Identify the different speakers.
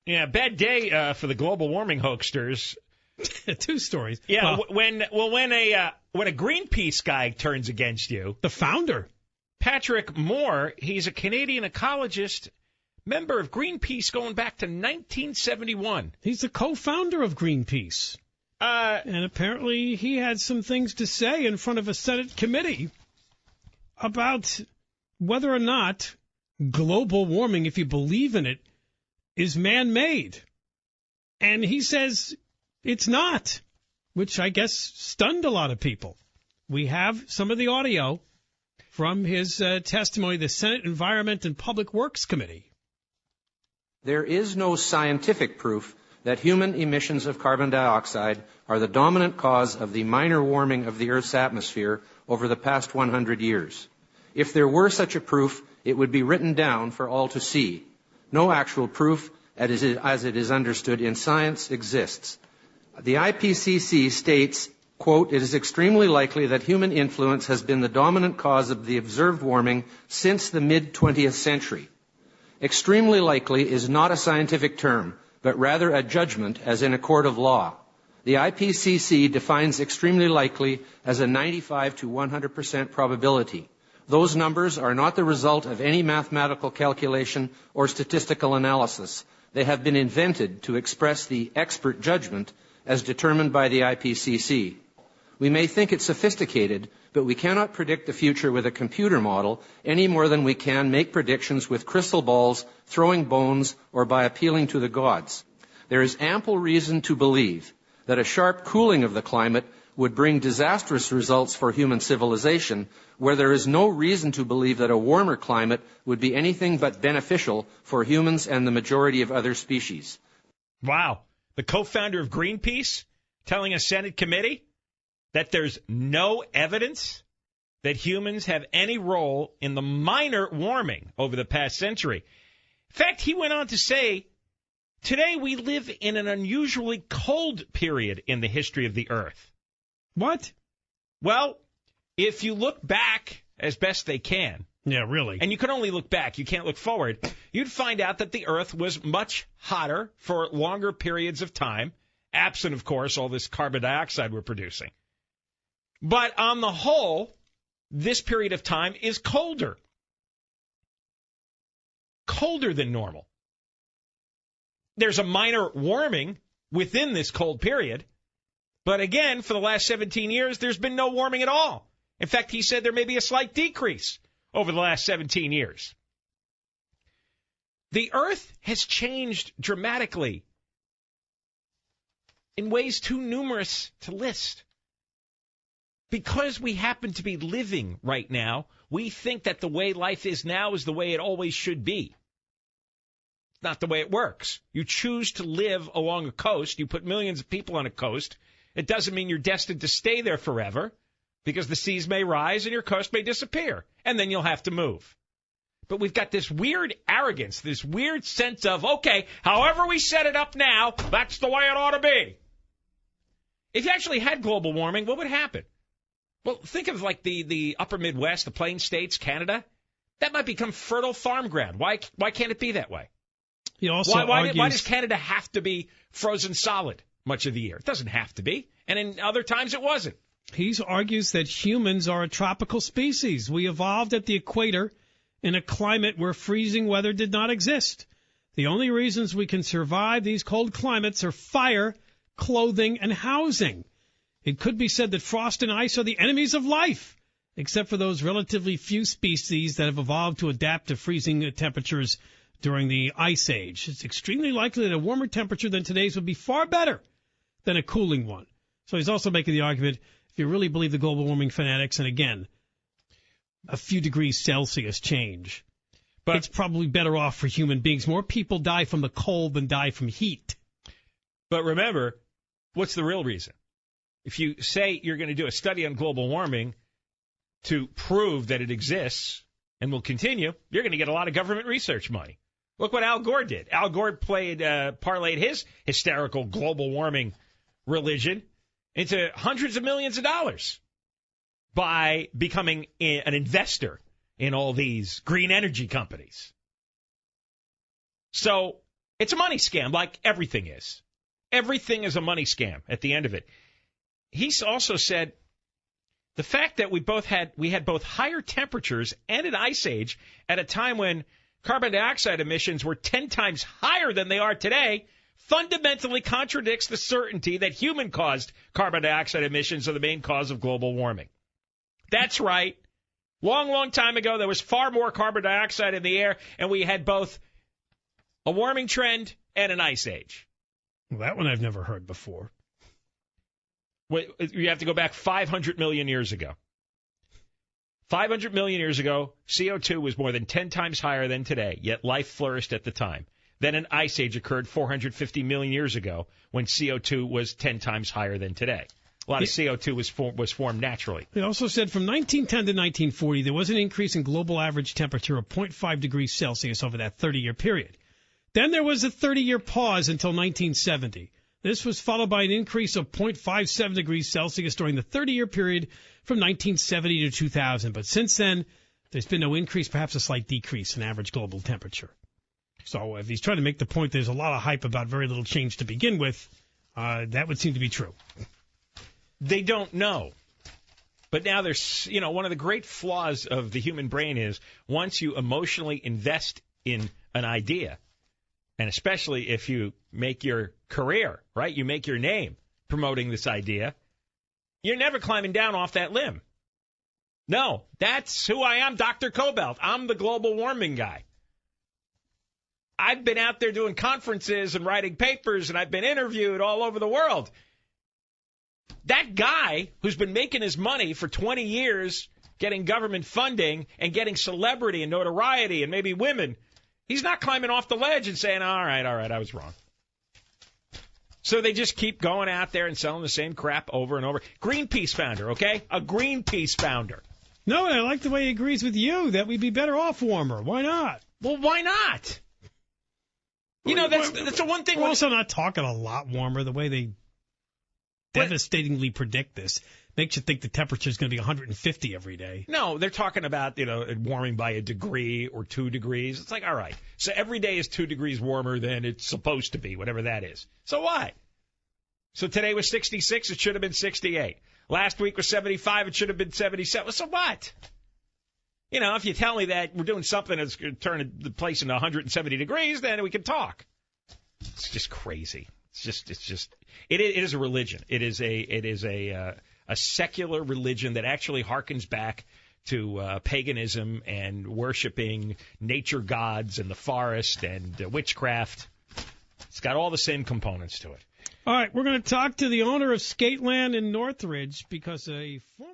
Speaker 1: Yeah, bad day for the global warming hoaxsters.
Speaker 2: Two stories.
Speaker 1: Yeah, when a Greenpeace guy turns against you,
Speaker 2: the founder,
Speaker 1: Patrick Moore, he's a Canadian ecologist, member of Greenpeace going back to 1971.
Speaker 2: He's the co-founder of Greenpeace. And apparently he had some things to say in front of a Senate committee about whether or not global warming, if you believe in it, is man-made. And he says it's not, which I guess stunned a lot of people. We have some of the audio from his testimony, the Senate Environment and Public Works Committee.
Speaker 3: There is no scientific proof that human emissions of carbon dioxide are the dominant cause of the minor warming of the Earth's atmosphere over the past 100 years. If there were such a proof, it would be written down for all to see. No actual proof, as it is understood in science, exists. The IPCC states, quote, "It is extremely likely that human influence has been the dominant cause of the observed warming since the mid-20th century." Extremely likely is not a scientific term, but rather a judgment as in a court of law. The IPCC defines extremely likely as a 95 to 100% probability. Those numbers are not the result of any mathematical calculation or statistical analysis. They have been invented to express the expert judgment as determined by the IPCC. We may think it sophisticated, but we cannot predict the future with a computer model any more than we can make predictions with crystal balls, throwing bones, or by appealing to the gods. There is ample reason to believe that a sharp cooling of the climate would bring disastrous results for human civilization, where there is no reason to believe that a warmer climate would be anything but beneficial for humans and the majority of other species.
Speaker 1: Wow. The co-founder of Greenpeace telling a Senate committee that there's no evidence that humans have any role in the minor warming over the past century. In fact, he went on to say, today we live in an unusually cold period in the history of the Earth.
Speaker 2: What?
Speaker 1: Well, if you look back as best they can.
Speaker 2: Yeah, really.
Speaker 1: And you can only look back. You can't look forward. You'd find out that the Earth was much hotter for longer periods of time, absent, of course, all this carbon dioxide we're producing. But on the whole, this period of time is colder. Colder than normal. There's a minor warming within this cold period. But again, for the last 17 years, there's been no warming at all. In fact, he said there may be a slight decrease over the last 17 years. The Earth has changed dramatically in ways too numerous to list. Because we happen to be living right now, we think that the way life is now is the way it always should be. It's not the way it works. You choose to live along a coast. You put millions of people on a coast. It doesn't mean you're destined to stay there forever, because the seas may rise and your coast may disappear, and then you'll have to move. But we've got this weird arrogance, this weird sense of, okay, however we set it up now, that's the way it ought to be. If you actually had global warming, what would happen? Well, think of like the upper Midwest, the Plain States, Canada. That might become fertile farm ground. Why can't it be that way?
Speaker 2: He also argues,
Speaker 1: why does Canada have to be frozen solid much of the year? It doesn't have to be. And in other times it wasn't.
Speaker 2: He argues that humans are a tropical species. We evolved at the equator in a climate where freezing weather did not exist. The only reasons we can survive these cold climates are fire, clothing, and housing. It could be said that frost and ice are the enemies of life, except for those relatively few species that have evolved to adapt to freezing temperatures during the Ice Age. It's extremely likely that a warmer temperature than today's would be far better than a cooling one. So he's also making the argument, if you really believe the global warming fanatics, and again, a few degrees Celsius change, but it's probably better off for human beings. More people die from the cold than die from heat.
Speaker 1: But remember, what's the real reason? If you say you're going to do a study on global warming to prove that it exists and will continue, you're going to get a lot of government research money. Look what Al Gore did. Al Gore parlayed his hysterical global warming religion into hundreds of millions of dollars by becoming an investor in all these green energy companies. So It's a money scam, like everything is. Everything is a money scam at the end of it. He also said the fact that we had both higher temperatures and an ice age at a time when carbon dioxide emissions were 10 times higher than they are today fundamentally contradicts the certainty that human-caused carbon dioxide emissions are the main cause of global warming. That's right. Long, long time ago, there was far more carbon dioxide in the air, and we had both a warming trend and an ice age.
Speaker 2: Well, that one I've never heard before.
Speaker 1: You have to go back 500 million years ago. 500 million years ago, CO2 was more than 10 times higher than today, yet life flourished at the time. Then an ice age occurred 450 million years ago when CO2 was 10 times higher than today. A lot of CO2 was formed naturally.
Speaker 2: It also said from 1910 to 1940, there was an increase in global average temperature of 0.5 degrees Celsius over that 30-year period. Then there was a 30-year pause until 1970. This was followed by an increase of 0.57 degrees Celsius during the 30-year period from 1970 to 2000. But since then, there's been no increase, perhaps a slight decrease in average global temperature. So if he's trying to make the point there's a lot of hype about very little change to begin with, that would seem to be true.
Speaker 1: They don't know. But now there's, one of the great flaws of the human brain is once you emotionally invest in an idea, and especially if you make your career, right? You make your name promoting this idea, you're never climbing down off that limb. No, that's who I am, Dr. Cobelt. I'm the global warming guy. I've been out there doing conferences and writing papers, and I've been interviewed all over the world. That guy who's been making his money for 20 years, getting government funding and getting celebrity and notoriety and maybe women, he's not climbing off the ledge and saying, all right, I was wrong. So they just keep going out there and selling the same crap over and over. Greenpeace founder, okay? A Greenpeace founder.
Speaker 2: No, and I like the way he agrees with you that we'd be better off warmer. Why not?
Speaker 1: Well, why not? That's the one thing.
Speaker 2: We're also not talking a lot warmer. The way they devastatingly predict this makes you think the temperature is going to be 150 every day.
Speaker 1: No, they're talking about, warming by a degree or 2 degrees. It's like, all right, so every day is 2 degrees warmer than it's supposed to be, whatever that is. So what? So today was 66, it should have been 68. Last week was 75, it should have been 77. So what? If you tell me that we're doing something that's going to turn the place into 170 degrees, then we can talk. It's just crazy. It is a religion. It is a secular religion that actually harkens back to paganism and worshiping nature gods and the forest and witchcraft. It's got all the same components to it.
Speaker 2: All right, we're going to talk to the owner of Skateland in Northridge because a former